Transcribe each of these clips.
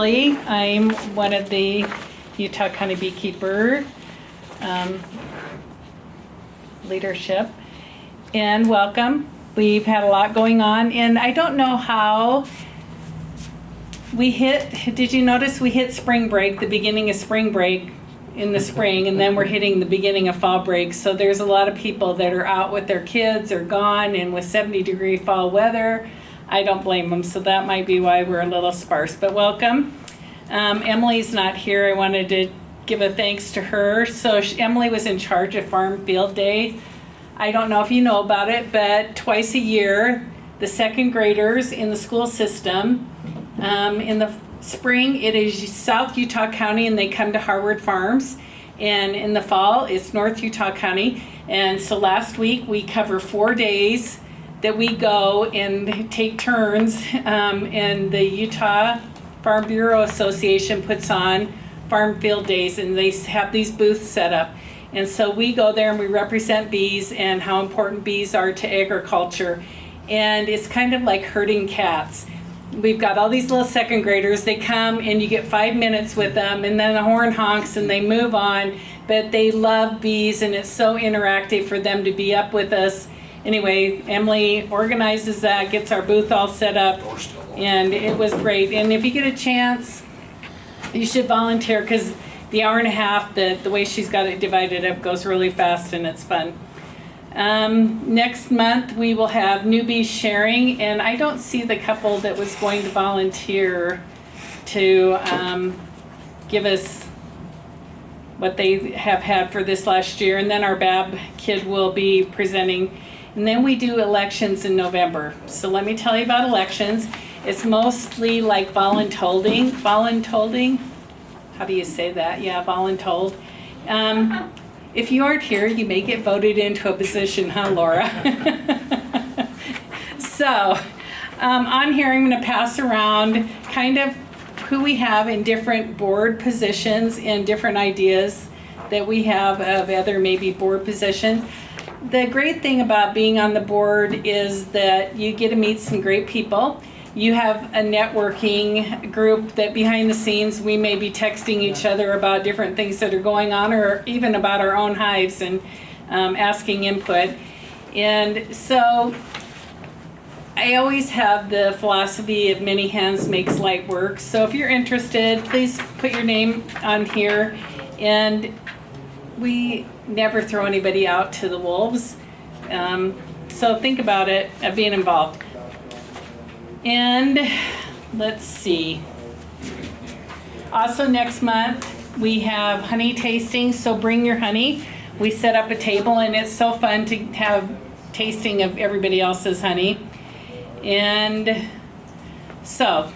I'm one of the Utah County Beekeeper leadership, and welcome. We've had a lot going on, and I don't know how we did you notice we hit spring break, the beginning of spring break in the spring, and then we're hitting the beginning of fall break. So there's a lot of people that are out with their kids or gone, and with 70-degree fall weather, I don't blame them. So that might be why we're a little sparse, but welcome. Emily's not here. I wanted to give a thanks to her. So Emily was in charge of Farm Field Day. I don't know if you know about it, but twice a year, the second graders in the school system, in the spring, it is South Utah County, and they come to Harvard Farms. And in the fall, it's North Utah County. And so last week, we cover 4 days that we go and take turns. And the Utah Farm Bureau Association puts on Farm Field Days, and they have these booths set up. And so we go there and we represent bees and how important bees are to agriculture. And it's kind of like herding cats. We've got all these little second graders. They come and you get 5 minutes with them, and then the horn honks and they move on. But they love bees, and it's so interactive for them to be up with us. Anyway, Emily organizes that, gets our booth all set up, and it was great. And if you get a chance, you should volunteer, because the hour and a half, the way she's got it divided up, goes really fast and it's fun. Next month we will have newbie sharing, and I don't see the couple that was going to volunteer to give us what they have had for this last year, and then our BAB kid will be presenting. And then we do elections in November. So let me tell you about elections. It's mostly like voluntolding. How do you say that? Yeah, voluntold. If you aren't here, you may get voted into a position, huh, Laura? So on here, I'm going to pass around kind of who we have in different board positions and different ideas that we have of other maybe board positions. The great thing about being on the board is that you get to meet some great people. You have a networking group that behind the scenes we may be texting each other about different things that are going on, or even about our own hives, and asking input. And so I always have the philosophy of many hands makes light work. So if you're interested, please put your name on here. And we never throw anybody out to the wolves. So think about it, of being involved. And let's see. Also next month, we have honey tasting, so bring your honey. We set up a table, and it's so fun to have tasting of everybody else's honey. And so,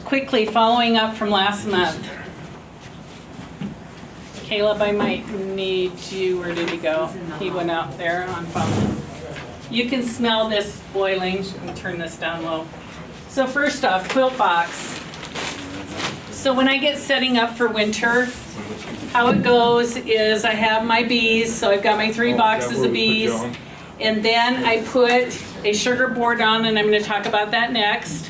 quickly following up from last month. Caleb, I might need you. Where did he go? He went out there on phone. You can smell this boiling. Let me turn this down low. So first off, quilt box. So when I get setting up for winter, how it goes is I have my bees. So I've got my 3 boxes of bees. And then I put a sugar board on, and I'm going to talk about that next.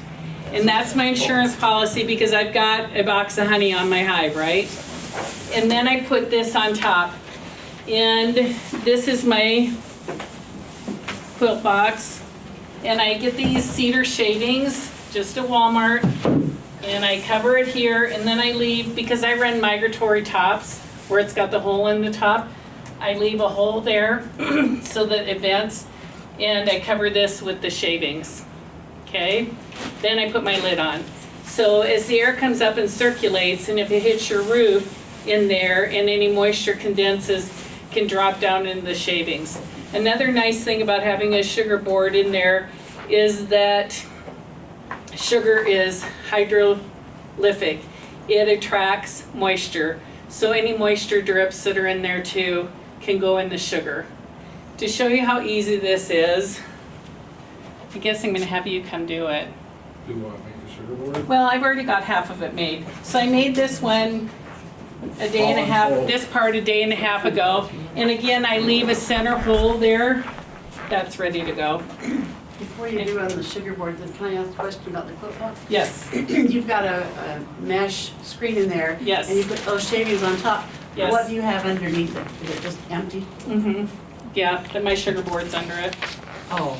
And that's my insurance policy, because I've got a box of honey on my hive, right? And then I put this on top. And this is my quilt box. And I get these cedar shavings, just at Walmart. And I cover it here, and then I leave, because I run migratory tops, where it's got the hole in the top. I leave a hole there so that it vents, and I cover this with the shavings. Okay? Then I put my lid on. So as the air comes up and circulates, and if it hits your roof in there and any moisture condenses, can drop down in the shavings. Another nice thing about having a sugar board in there is that sugar is hydrolyphic. It attracts moisture. So any moisture drips that are in there too can go in the sugar. To show you how easy this is, I guess I'm going to have you come do it. Do what, make a sugar board? Well, I've already got half of it made. So I made this one a day and a half, this part a day and a half ago. And again, I leave a center hole there. That's ready to go. Before you do on the sugar board, can I ask a question about the quilt box? Yes, You've got a mesh screen in there. Yes. And you put those shavings on top. Yes. What do you have underneath it? Is it just empty? yeah, then my sugar board's under it. Oh.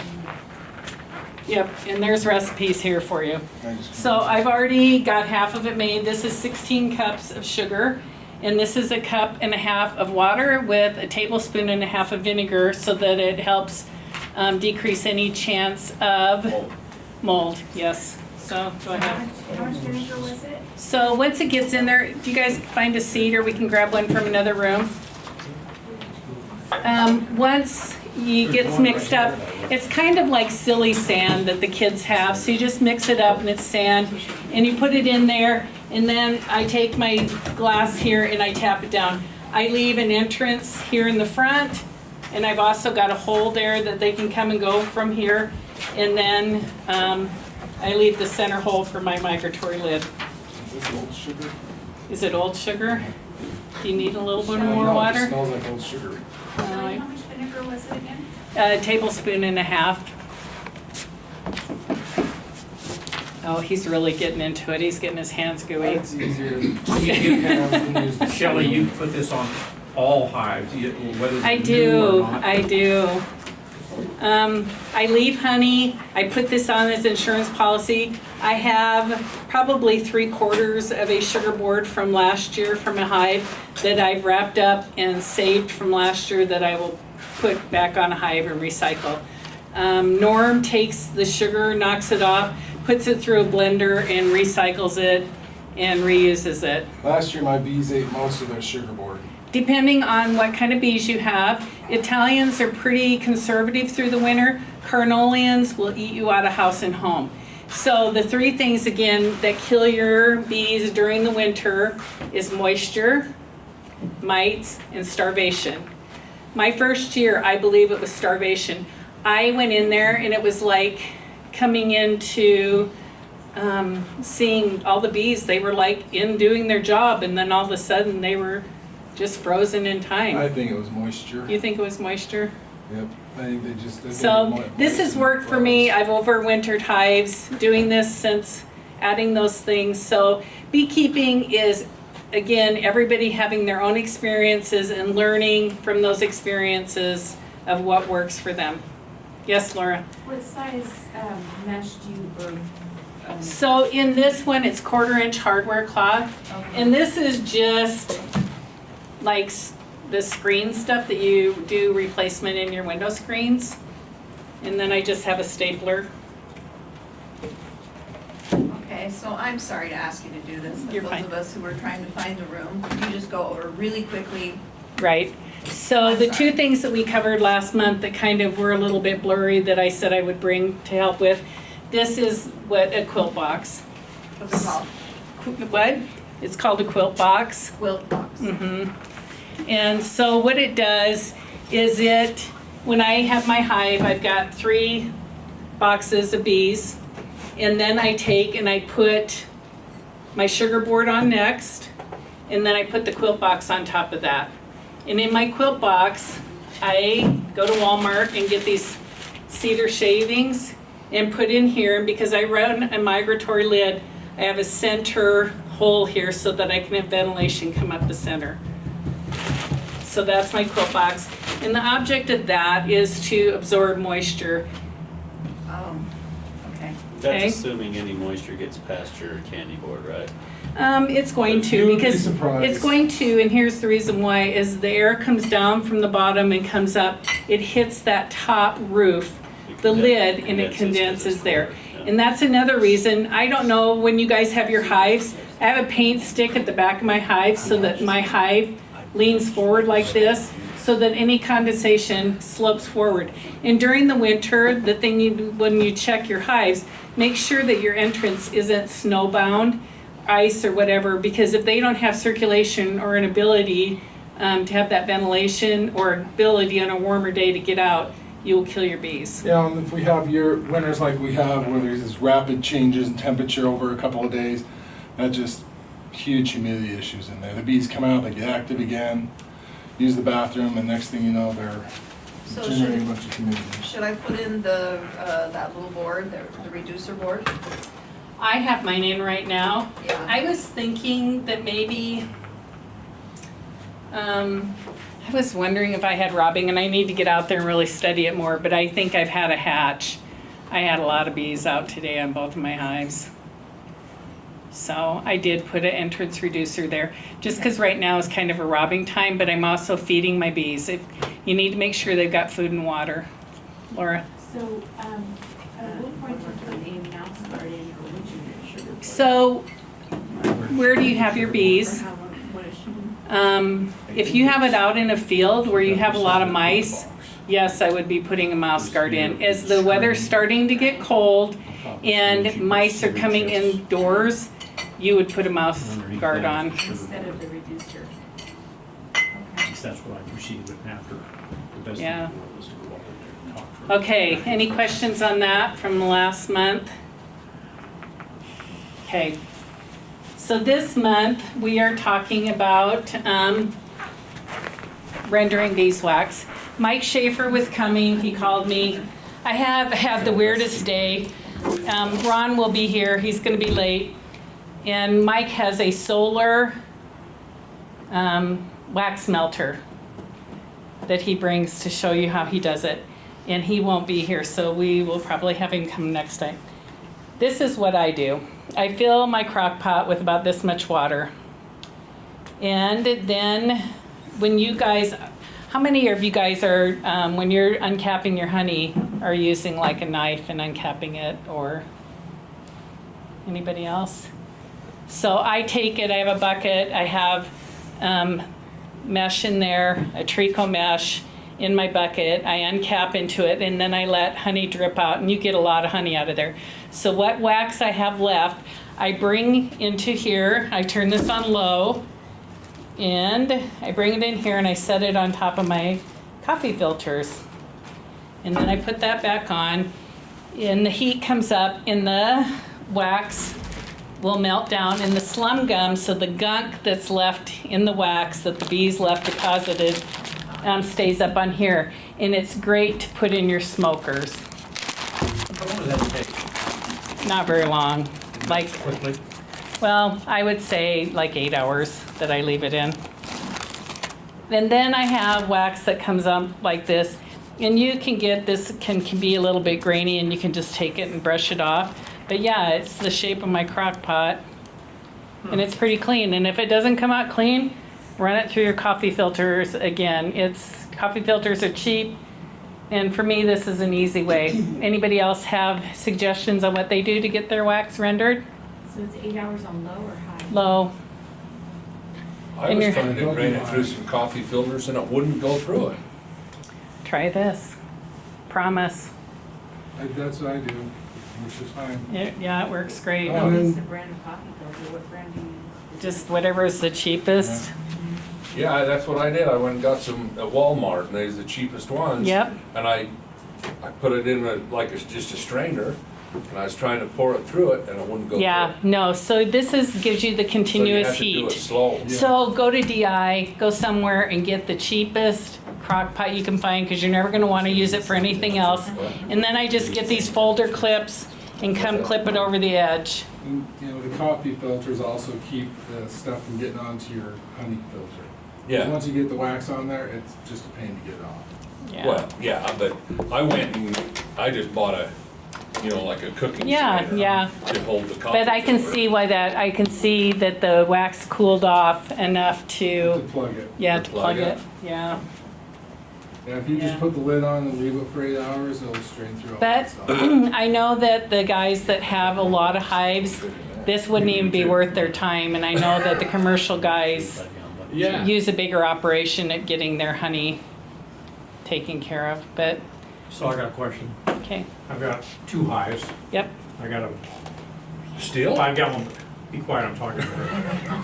Yep, and there's recipes here for you. I just- So I've already got half of it made. This is 16 cups of sugar, and this is a cup and a half of water with a tablespoon and a half of vinegar so that it helps decrease any chance of mold. Yes, so go ahead. How much vinegar was it? So once it gets in there, do you guys find a seat or we can grab one from another room? Once it gets mixed up, it's kind of like silly sand that the kids have. So you just mix it up and it's sand and you put it in there and then I take my glass here and I tap it down. I leave an entrance here in the front and I've also got a hole there that they can come and go from here. And then I leave the center hole for my migratory lid. Is this old sugar? Is it old sugar? Do you need a little bit more No, it water? just smells like old sugar. Shelley, how much vinegar was it again? A tablespoon and a half. Oh, he's really getting into it. He's getting his hands gooey. It's easier. You get hands than use the Shelley, you put this on all hives, whether I it's new or do, not. I do. I leave honey. I put this on as insurance policy. I have probably 3/4 of a sugar board from last year from a hive that I've wrapped up and saved from last year that I will put back on a hive and recycle. Norm takes the sugar, knocks it off, puts it through a blender and recycles it and reuses it. Last year, my bees ate most of their sugar board. Depending on what kind of bees you have. Italians are pretty conservative through the winter. Carnolians will eat you out of house and home. So the three things again that kill your bees during the winter is moisture, mites, and starvation. My first year, I believe it was starvation. I went in there and it was like coming into seeing all the bees. They were like in doing their job and then all of a sudden they were just frozen in I time. think it was moisture. You think it was moisture? Yep. I think they just. So this has worked for me. I've overwintered hives doing this since adding those things. So beekeeping is, again, everybody having their own experiences and learning from those experiences of what works for them. Yes, Laura? What size mesh do you burn? So in this one, it's 1/4-inch hardware cloth. And this is just like the screen stuff that you do replacement in your window screens. And then I just have a stapler. Okay, so I'm sorry to ask you to do this, but You're those fine. of us who are trying to find a room, you just go over really quickly. Right. So I'm the two sorry. things that we covered last month that kind of were a little bit blurry that I said I would bring to help with. This is what a quilt box. What's it called? What? It's called a quilt box. Quilt box. And so what it does is when I have my hive, I've got 3 boxes of bees. And then I take and I put my sugar board on next. And then I put the quilt box on top of that. And in my quilt box, I go to Walmart and get these cedar shavings and put in here. And because I run a migratory lid, I have a center hole here so that I can have ventilation come up the center. So that's my quilt box. And the object of that is to absorb moisture. Oh, okay. Okay. That's assuming any moisture gets past your candy board, right? It's going You to would be because surprised. it's going to, and here's the reason why, is the air comes down from the bottom and comes up, it hits that top roof, the lid, and it condenses there. Yeah. And that's another reason, I don't know when you guys have your hives, I have a paint stick at the back of my hive so that my hive leans forward like this, so that any condensation slopes forward. And during the winter, the thing when you check your hives, make sure that your entrance isn't snowbound, ice or whatever, because if they don't have circulation or an ability to have that ventilation or ability on a warmer day to get out, you will kill your bees. Yeah, and if we have your winters like we have, where there's this rapid changes in temperature over a couple of days, that's just huge humidity issues in there. The bees come out, they get active again, use the bathroom, and next thing you know, they're So generating a should, bunch of humidity. should I put in the, that little board, the reducer board? I have mine in right now. Yeah. I was thinking that maybe, I was wondering if I had robbing, and I need to get out there and really study it more, but I think I've had a hatch. I had a lot of bees out today on both of my hives. So I did put an entrance reducer there, just because right now is kind of a robbing time, but I'm also feeding my bees. If you need to make sure they've got food and water. Laura? So, at what point do you put a mouse guard in or would you sugar? So where do you have your Or bees? how, what is she? If you have it out in a field where you have a lot of mice, yes, I would be putting a mouse guard in. As the weather's starting to get cold and mice are coming indoors, you would put a mouse guard on. Instead of the reducer? Okay. That's what I proceeded with after. The best Yeah. thing to do was to go up in there and talk for- Okay, any questions on that from last month? Okay, so this month we are talking about rendering beeswax. Mike Schaefer was coming, he called me. I have had the weirdest day. Ron will be here, he's gonna be late. And Mike has a solar wax melter that he brings to show you how he does it. And he won't be here, so we will probably have him come next time. This is what I do. I fill my crock pot with about this much water. And then when you guys, how many of you guys are, when you're uncapping your honey, are using like a knife and uncapping it, or anybody else? So I take it, I have a bucket, I have mesh in there, a Trico mesh in my bucket. I uncap into it and then I let honey drip out, and you get a lot of honey out of there. So what wax I have left, I bring into here, I turn this on low, and I bring it in here and I set it on top of my coffee filters. And then I put that back on, and the heat comes up and the wax will melt down in the slum gum, so the gunk that's left in the wax that the bees left deposited stays up on here. And it's great to put in your smokers. How long does that take? Not very long, like, Quickly? well, I would say like 8 hours that I leave it in. And then I have wax that comes up like this, and you can get this, can be a little bit grainy, and you can just take it and brush it off. But yeah, it's the shape of my crock pot, and it's pretty clean. And if it doesn't come out clean, run it through your coffee filters again. Coffee filters are cheap, and for me, this is an easy way. Anybody else have suggestions on what they do to get their wax rendered? So it's 8 hours on low or high? Low. I And was you're- trying to drain it through some coffee filters and it wouldn't go through it. Try this. Promise. That's what I do, which is fine. Yeah, it works great. Oh. What then- is the brand of coffee filter? What brand do you use? Just whatever's the cheapest. Yeah, that's what I did. I went and got some at Walmart and they's the cheapest ones. Yep. And I put it in just a strainer and I was trying to pour it through it and it wouldn't go through Yeah, it. no, so gives you the continuous So you have to do it heat. slow. Yeah. So go to DI, go somewhere and get the cheapest crock pot you can find, because you're never gonna wanna use it for anything else. And then I just get these folder clips and come clip it over the edge. And, you know, the coffee filters also keep the stuff from getting onto your honey filter. Yeah. Once you get the wax on there, it's just a pain to get it off. Yeah. Well, yeah, but I went and I just bought like a cooking Yeah, strainer yeah. to hold the coffee But I can filter. see why I can see that the wax cooled off enough To to, plug it. yeah, To to plug plug it. it, yeah. Yeah, if you Yeah. just put the lid on and leave it for 8 hours, it'll strain through all But that stuff. I know that the guys that have a lot of hives, this wouldn't even be worth their time, and I know that the commercial guys Yeah. use a bigger operation at getting their honey taken care of, but, So I got a question. okay, I've got 2 hives. yep. I got a Still? 5-gallon, be quiet, I'm talking to her.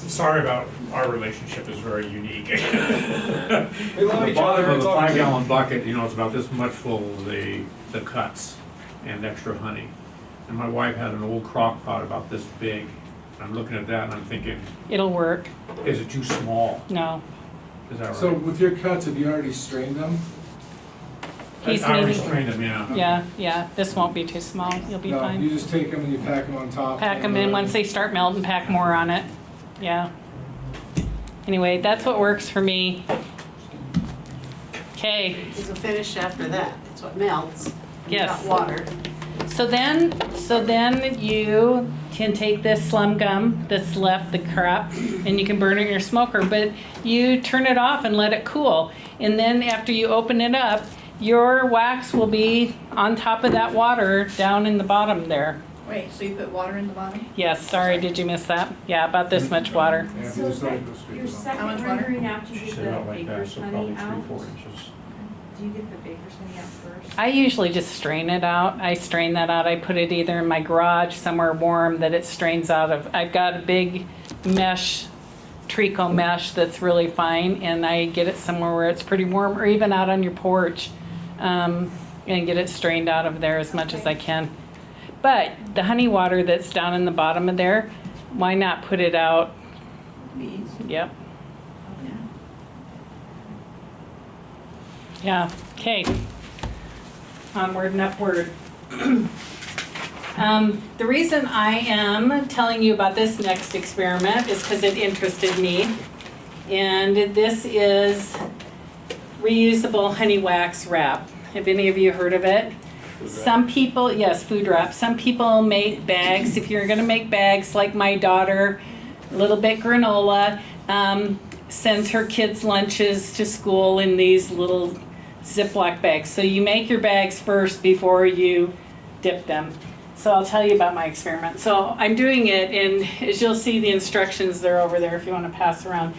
Sorry about, our relationship is very unique. The bottom of the 5-gallon bucket, it's about this much full of the cuts and extra honey. And my wife had an old crock pot about this big. I'm looking at that and I'm thinking, It'll work, is it too small? no. Is that So right? with your cuts, have you already strained them? He's I meaning, restrained them, yeah. yeah, this won't be too small, you'll be No, fine. you just take them and you pack them on top. Pack them in, once they start melting, pack more on it, yeah. Anyway, that's what works for me. Okay, It's a finish after that. It's what melts. And you Yes. got water. so then you can take this slum gum that's left, the crap, and you can burn it in your smoker, but you turn it off and let it cool. And then after you open it up, your wax will be on top of that water down in the bottom there. Wait, so you put water in the bottom? Yes, sorry, did you miss that? Yeah, about this much water. Yeah, if So you is just that don't go straight your to the- How second much water? rendering after you She get said the out like that, baker's so honey probably out? 3-4 inches. Do you get the baker's honey out first? I usually just strain it out. I strain that out. I put it either in my garage somewhere warm that it strains out of. I've got a big mesh, Trico mesh that's really fine, and I get it somewhere where it's pretty warm, or even out on your porch, and get it strained out of there as much as I can. But the honey water that's down in the bottom of there, why not put it out? Bees? Yep. Yeah. Yeah, okay. Onward and upward. The reason I am telling you about this next experiment is because it interested me. And this is reusable honey wax wrap. Have any of you heard of it? Some people, yes, food wrap. Some people make bags. If you're gonna make bags, like my daughter, a little bit granola, sends her kids' lunches to school in these little Ziploc bags. So you make your bags first before you dip them. So I'll tell you about my experiment. So I'm doing it, and as you'll see the instructions, they're over there if you want to pass around.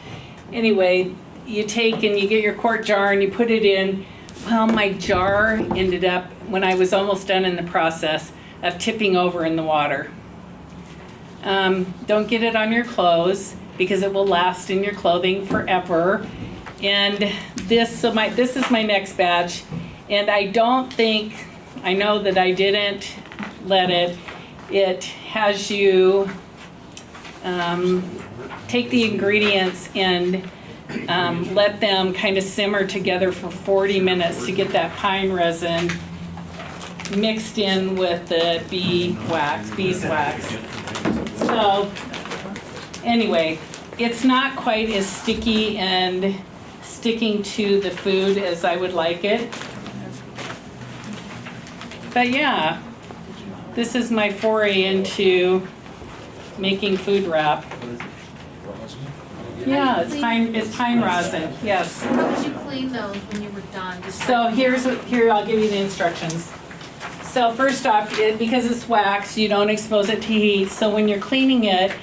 Anyway, you take and you get your quart jar and you put it in. Well, my jar ended up, when I was almost done in the process, of tipping over in the water. Don't get it on your clothes because it will last in your clothing forever. And this is my next batch, and I know that I didn't let it has you take the ingredients and let them kind of simmer together for 40 minutes to get that pine resin mixed in with the beeswax. So anyway, it's not quite as sticky and sticking to the food as I would like it. But yeah, this is my foray into making food wrap. Yeah, it's pine rosin, yes. How would you clean those when you were done? So here, I'll give you the instructions. So first off, because it's wax, you don't expose it to heat. So when you're cleaning it,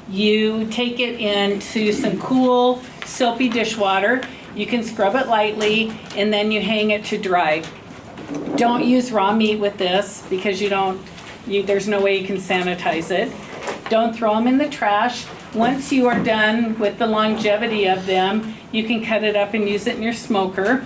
you take it into some cool, soapy dishwater. You can scrub it lightly, and then you hang it to dry. Don't use raw meat with this because there's no way you can sanitize it. Don't throw them in the trash. Once you are done with the longevity of them, you can cut it up and use it in your smoker.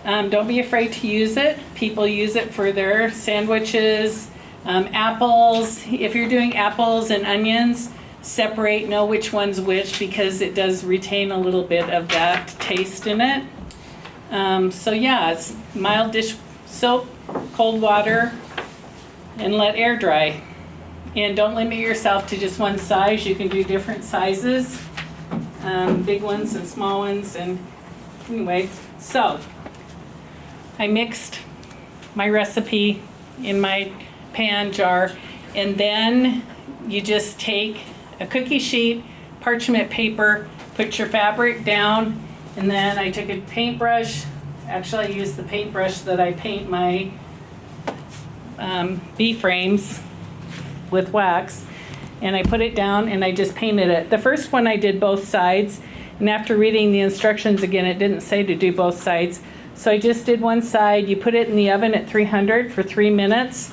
Don't be afraid to use it. People use it for their sandwiches, apples. If you're doing apples and onions, separate, know which one's which because it does retain a little bit of that taste in it. So yeah, it's mild dish soap, cold water, and let air dry. And don't limit yourself to just one size. You can do different sizes, big ones and small ones. And anyway, so I mixed my recipe in my pan jar, and then you just take a cookie sheet, parchment paper, put your fabric down, and then I took a paintbrush. Actually, I used the paintbrush that I paint my bee frames with wax, and I put it down and I just painted it. The first one I did both sides, and after reading the instructions again, it didn't say to do both sides. So I just did one side. You put it in the oven at 300 for 3 minutes,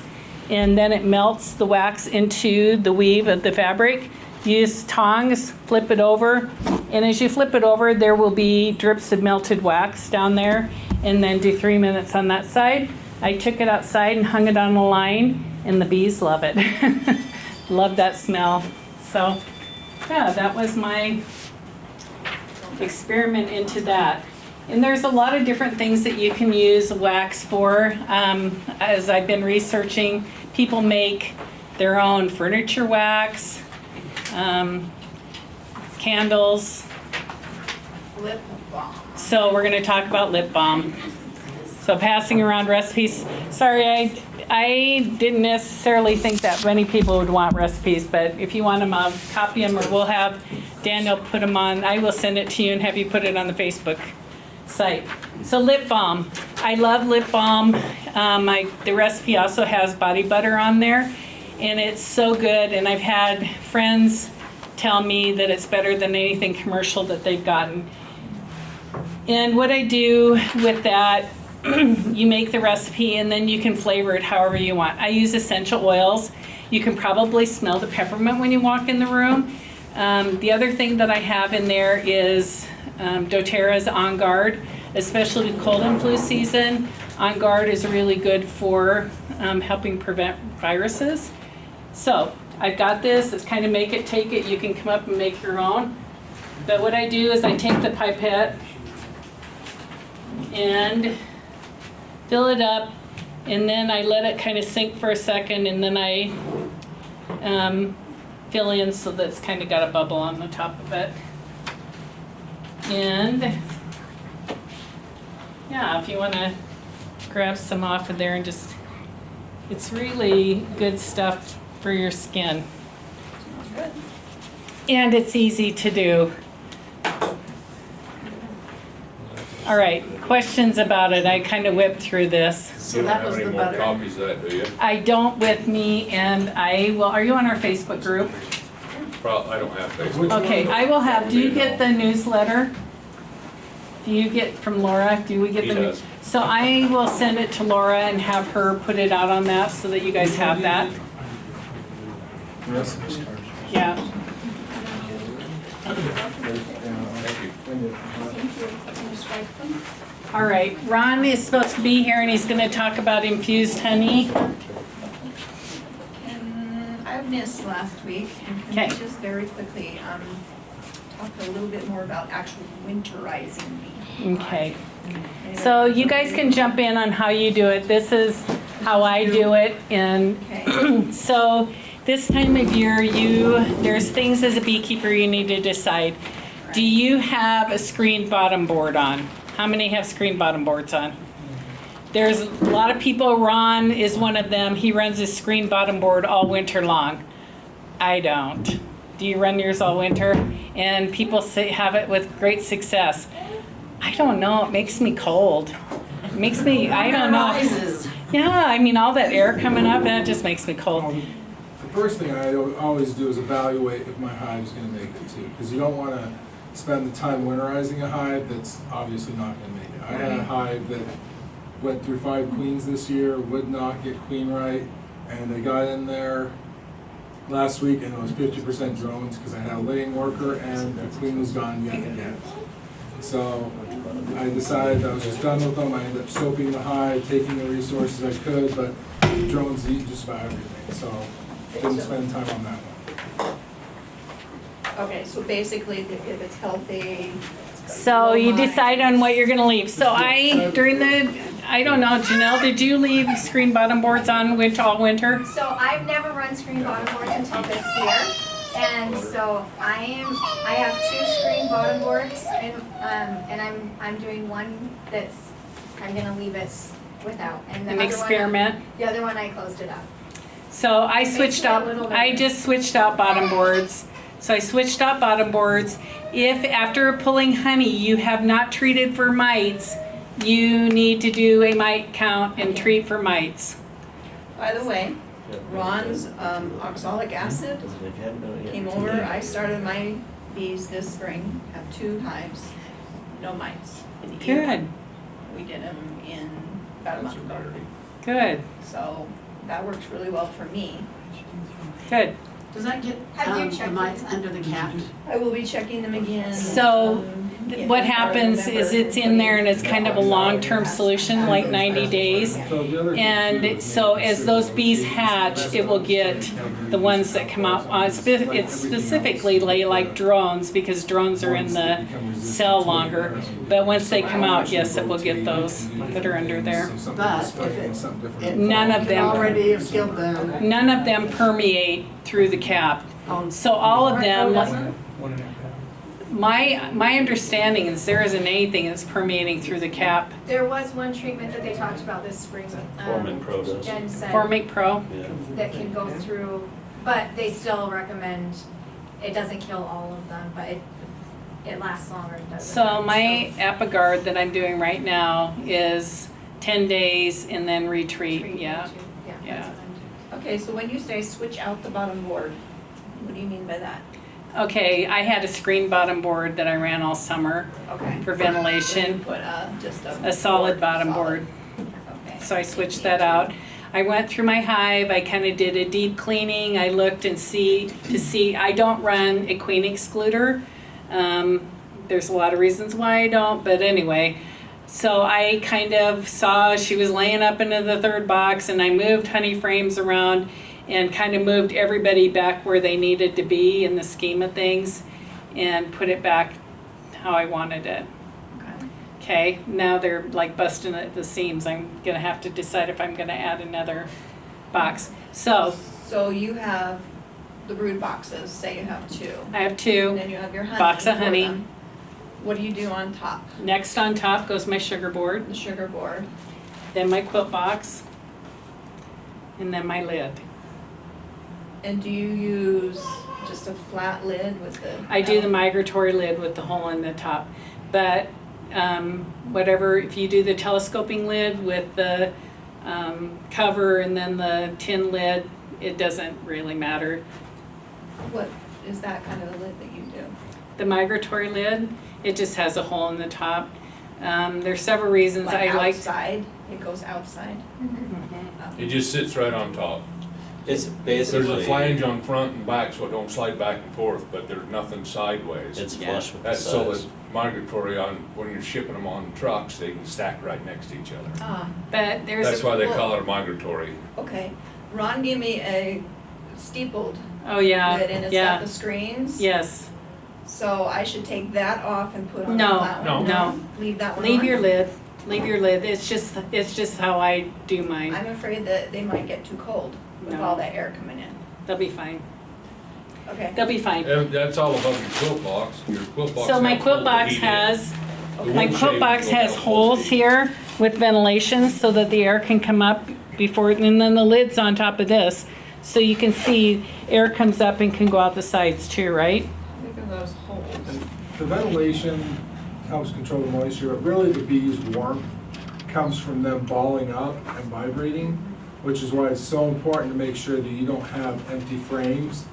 and then it melts the wax into the weave of the fabric. Use tongs, flip it over, and as you flip it over, there will be drips of melted wax down there, and then do 3 minutes on that side. I took it outside and hung it on a line, and the bees love it. Love that smell. So yeah, that was my experiment into that. And there's a lot of different things that you can use wax for. As I've been researching, people make their own furniture wax, candles. Lip balm. So we're gonna talk about lip balm. So passing around recipes. Sorry, I didn't necessarily think that many people would want recipes, but if you want them, I'll copy them, or we'll have Daniel put them on. I will send it to you and have you put it on the Facebook site. So lip balm. I love lip balm. The recipe also has body butter on there, and it's so good. And I've had friends tell me that it's better than anything commercial that they've gotten. And what I do with that, you make the recipe and then you can flavor it however you want. I use essential oils. You can probably smell the peppermint when you walk in the room. The other thing that I have in there is doTERRA's On Guard, especially with cold and flu season. On Guard is really good for helping prevent viruses. So I've got this. It's kind of make it, take it. You can come up and make your own. But what I do is I take the pipette and fill it up, and then I let it kind of sink for a second, and then I fill in so that it's kind of got a bubble on the top of it. And yeah, if you want to grab some off of there and just, it's really good stuff for your skin. Good. And it's easy to do. All right, questions about it? I kind of whipped through this. So that was the You don't have butter. any more copies of that, do you? I don't with me, and I will, are you on our Facebook group? I don't have Facebook. Which Okay, one? I will have, do you get the newsletter? Do you get from Laura? Do we get He the? does. So I will send it to Laura and have her put it out on that so that you guys have that. Yes. Yeah. All right, Ron is supposed to be here and he's gonna talk about infused honey. And I missed last week, and can Okay. we just very quickly, talk a little bit more about actual winterizing bee? Okay. So you guys can jump in on how you do it. This is how I do it. And Okay, so this time of year, there's things as a beekeeper you need to decide. Do you have a screened bottom board on? How many have screened bottom boards on? There's a lot of people, Ron is one of them. He runs his screened bottom board all winter long. I don't. Do you run yours all winter? And people say have it with great success. I don't know, it makes me cold. It makes me, I don't know. Rises. Yeah, I mean, all that air coming up, that just makes me cold. The first thing I always do is evaluate if my hive is going to make it too, because you don't want to spend the time winterizing a hive that's obviously not going to make it. I had a hive that went through 5 queens this year, would not get queen right, and I got in there last week and it was 50% drones because I had a laying worker and the queen was gone yet again. So I decided I was just done with them. I ended up soaping the hive, taking the resources I could, but drones eat just about everything, so didn't spend time on that one. okay, so basically, if it's healthy. So you decide on what you're gonna leave. So I don't know, Janelle, did you leave screen bottom boards on all winter? So I've never run screen bottom boards until this year, and so I have 2 screen bottom boards, and I'm doing one that's, I'm gonna leave it without, and the An other experiment? one, the other one I closed it up. So I switched me a out, little I nervous. just switched out bottom boards. So I switched out bottom boards. If after pulling honey you have not treated for mites, you need to do a mite count and treat for mites. By the way, Ron's oxalic acid came over, I started my bees this spring, have 2 hives, no mites. Good, We did them in about a month ago, good, so that works really well for me. good. Does that get Have you the checked mites it? under the cap? I will be checking them again. So what happens is it's in there and it's kind of a long-term solution, like 90 days. So the other thing too And is so maybe as those certain bees locations, hatch, that's it will what get the ones that come out. It's specifically like drones, because drones are in the cell longer. But once they come out, yes, it will get those that are under there. But if it None of them- already have killed them. None of them permeate through the cap. So all of them, my understanding is there isn't anything that's permeating through the cap. There was one treatment that they talked about this spring, Formin Pro does. Jen said, Formic Pro. Yeah. that can go through, but they still recommend, it doesn't kill all of them, but it lasts longer and does. So my Apigard that I'm doing right now is 10 days and then retreat, yeah. Yeah. that's what I'm doing. Okay, so when you say switch out the bottom board, what do you mean by that? Okay, I had a screen bottom board that I ran all summer Okay. for So you ventilation, put just a solid bottom board. Okay. So I switched that out. I went through my hive, I kind of did a deep cleaning, I looked and see, I don't run a queen excluder. There's a lot of reasons why I don't, but anyway. So I kind of saw she was laying up into the third box, and I moved honey frames around and kind of moved everybody back where they needed to be in the scheme of things and put it back how I wanted it. Okay. Okay, now they're like busting at the seams. I'm gonna have to decide if I'm gonna add another box. So So you have the brood boxes, say you have 2. I have And 2. then you have your honey. Box of for honey. them. What do you do on top? Next on top goes my sugar board, The sugar board. then my quilt box, and then my lid. And do you use just a flat lid with the? I do the migratory lid with the hole in the top. But whatever, if you do the telescoping lid with the cover and then the tin lid, it doesn't really matter. What is that kind of the lid that you do? The migratory lid, it just has a hole in the top. There's several reasons Like I like. outside? It goes outside? Mhm. It just sits right on top. It's There's basically. a flange on front and back, so it don't slide back and forth, but there's nothing sideways. It's Yeah. flush with the That's so sides. that migratory on, when you're shipping them on trucks, they can stack right next to each other. Ah, But there's, That's why they call it a migratory. okay. Ron gave me a steepled oh yeah, lid and it's got yeah, the screens. yes. So I should take that off and put on the No, flat no. one? No. Leave that one on? Leave your lid, it's just how I do mine. I'm afraid that they might get too cold with No. all that air coming in. They'll be fine, Okay. they'll be fine. And that's all about your quilt box. Your quilt box. So my has quilt holes to box heat in. has, The my wood quilt shape box will has have holes to- here with ventilation so that the air can come up before, and then the lid's on top of this. So you can see air comes up and can go out the sides too, right? Look at those holes. The ventilation helps control the moisture, but really the bees' warmth comes from them balling up and vibrating, which is why it's so important to make sure that you don't have empty frames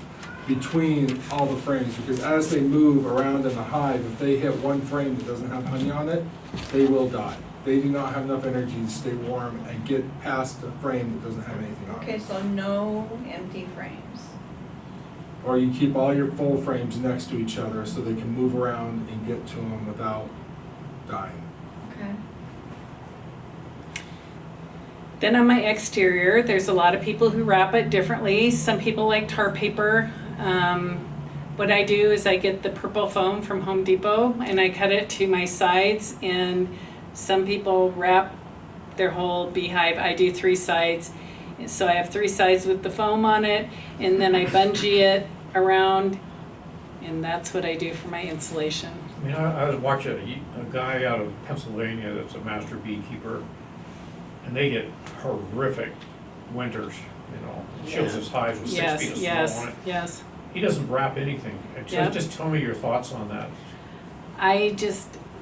between all the frames, because as they move around in the hive, if they hit one frame that doesn't have honey on it, they will die. They do not have enough energy to stay warm and get past the frame that doesn't have anything on Okay, it. so no empty frames. Or you keep all your full frames next to each other so they can move around and get to them without dying. Okay. Then on my exterior, there's a lot of people who wrap it differently. Some people like tar paper. What I do is I get the purple foam from Home Depot and I cut it to my sides, and some people wrap their whole beehive. I do 3 sides. So I have 3 sides with the foam on it, and then I bungee it around, and that's what I do for my insulation. I mean, I was watching a guy out of Pennsylvania that's a master beekeeper, and they get horrific winters, you know. Shows his hives with 6 feet of snow on it. Yes. He doesn't wrap anything. Yep. Just tell me your thoughts on that.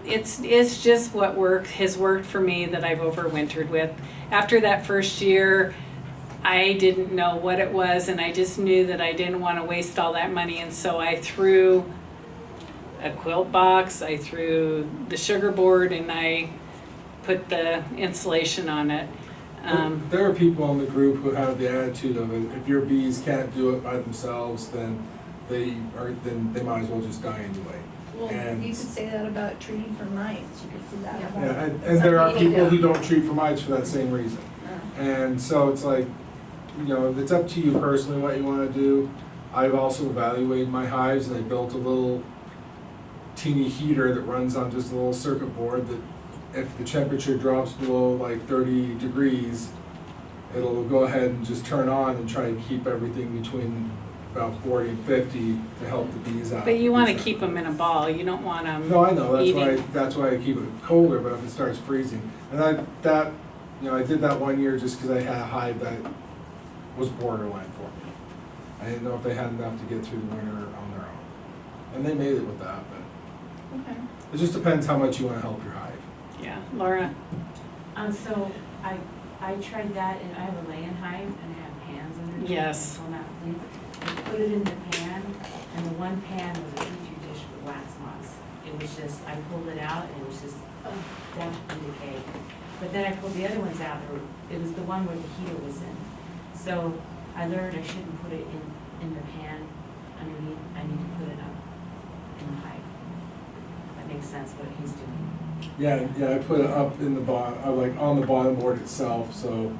It's just what has worked for me that I've overwintered with. After that first year, I didn't know what it was, and I just knew that I didn't want to waste all that money, and so I threw a quilt box, I threw the sugar board, and I put the insulation on it. There are people in the group who have the attitude of if your bees can't do it by themselves, then they might as well just die anyway. Well, And- you could say that about treating for mites, you could say that about. Yeah, and there are Some people who do. don't treat for mites for that same reason. And so it's like, you know, it's up to you personally what you wanna do. I've also evaluated my hives and I built a little teeny heater that runs on just a little circuit board that if the temperature drops below like 30 degrees, it'll go ahead and just turn on and try to keep everything between about 40 and 50 to help the bees out. But you wanna keep them in a ball, you don't want them. No, I know, eating. that's why I keep it colder, but if it starts freezing. And that, you know, I did that one year just because I had a hive that was borderline for me. I didn't know if they had enough to get through the winter on their own. And they made it with that, but Okay. it just depends how much you wanna help your hive. Yeah, Laura, So I tried that, and I have a laying hive, and I have pans underneath. Yes. And so now, I put it in the pan, and the one pan was a petri dish with wax moths. It was just, I pulled it out, and it was just death and decay. But then I pulled the other ones out, it was the one where the heater was in. So I learned I shouldn't put it in the pan underneath, I need to put it up in the hive. That makes sense what he's doing. Yeah, I put it up in the bottom, like on the bottom board itself, so,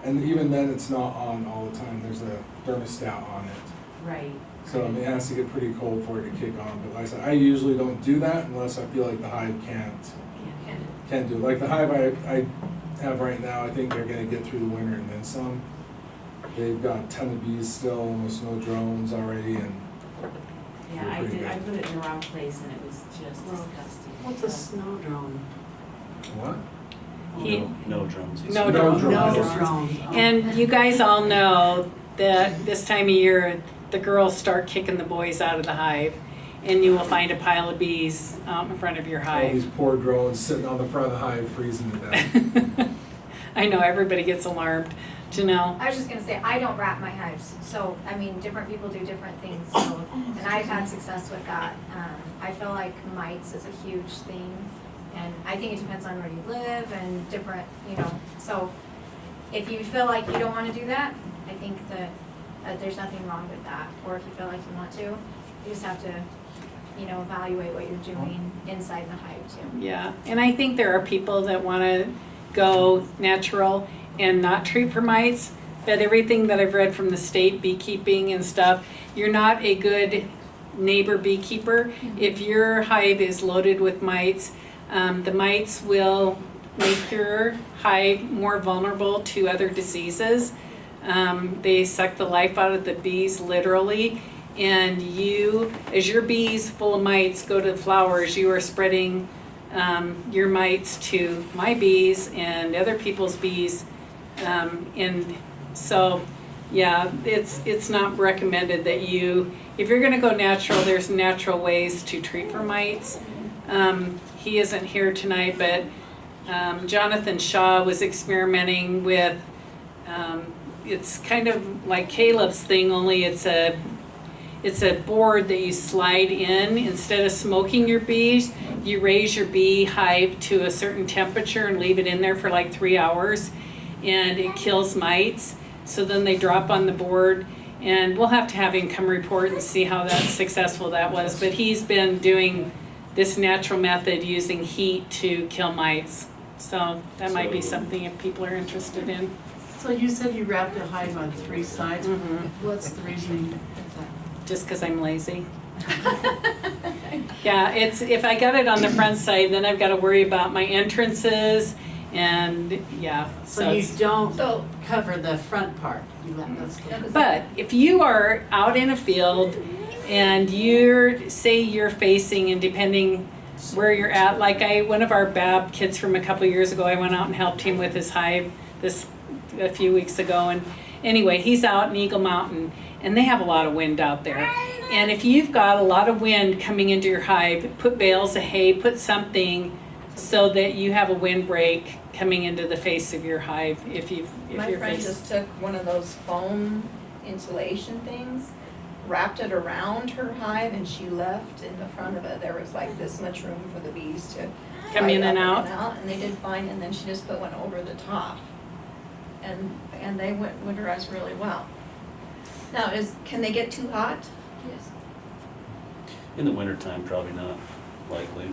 and even then it's not on all the time, there's a thermostat on it. Right. So I mean, it has to get pretty cold for it to kick on, but like I said, I usually don't do that unless I feel like the hive can't do it. Like the hive I have right now, I think they're gonna get through the winter and then some. They've got a ton of bees still, almost no drones already, and Yeah, They're I pretty did, I good. put it in the wrong place and it was just disgusting. What's a snow drone? what? He- No drones. he No said. drones. No drones. drones. Oh. and you guys all know that this time of year, the girls start kicking the boys out of the hive, and you will find a pile of bees out in front of your All these hive. poor drones sitting on the front of the hive freezing to death. I know, everybody gets alarmed. Janelle? I was just gonna say, I don't wrap my hives, so, I mean, different people do different things, so, and I've had success with that. I feel like mites is a huge thing, and I think it depends on where you live and different, you know, so if you feel like you don't wanna do that, I think that, there's nothing wrong with that, or if you feel like you want to, you just have to, you know, evaluate what you're doing inside the hive too. Yeah, and I think there are people that wanna go natural and not treat for mites, but everything that I've read from the state beekeeping and stuff, you're not a good neighbor beekeeper. If your hive is loaded with mites, the mites will make your hive more vulnerable to other diseases. They suck the life out of the bees literally, and you, as your bees full of mites go to the flowers, you are spreading your mites to my bees and other people's bees. And so, yeah, it's not recommended that you, if you're gonna go natural, there's natural ways to treat for mites. He isn't here tonight, but Jonathan Shaw was experimenting with, it's kind of like Caleb's thing, only it's a board that you slide in. Instead of smoking your bees, you raise your bee hive to a certain temperature and leave it in there for like 3 hours, and it kills mites. So then they drop on the board, and we'll have to have him come report and see how successful that was. But he's been doing this natural method using heat to kill mites. So that might be something if people are interested in. So you said you wrapped a hive on 3 sides. Mhm. What's the reason? Just because I'm lazy. Yeah, it's, if I got it on the front side, then I've got to worry about my entrances and, yeah. So you it's- don't So- cover the front part. You let that's the. But if you are out in a field and say you're facing, and depending where you're at, like one of our BAB kids from a couple of years ago, I went out and helped him with his hive a few weeks ago, and anyway, he's out in Eagle Mountain, and they have a lot of wind out there. And if you've got a lot of wind coming into your hive, put bales of hay, put something so that you have a windbreak coming into the face of your hive if you're My friend facing. just took one of those foam insulation things, wrapped it around her hive, and she left in the front of it. There was like this much room for the bees to Come fly in and up out. and they did fine, and then she just put one over the top. And they went winterized really well. Now, can they get too hot? Yes. In the wintertime, probably not. likely.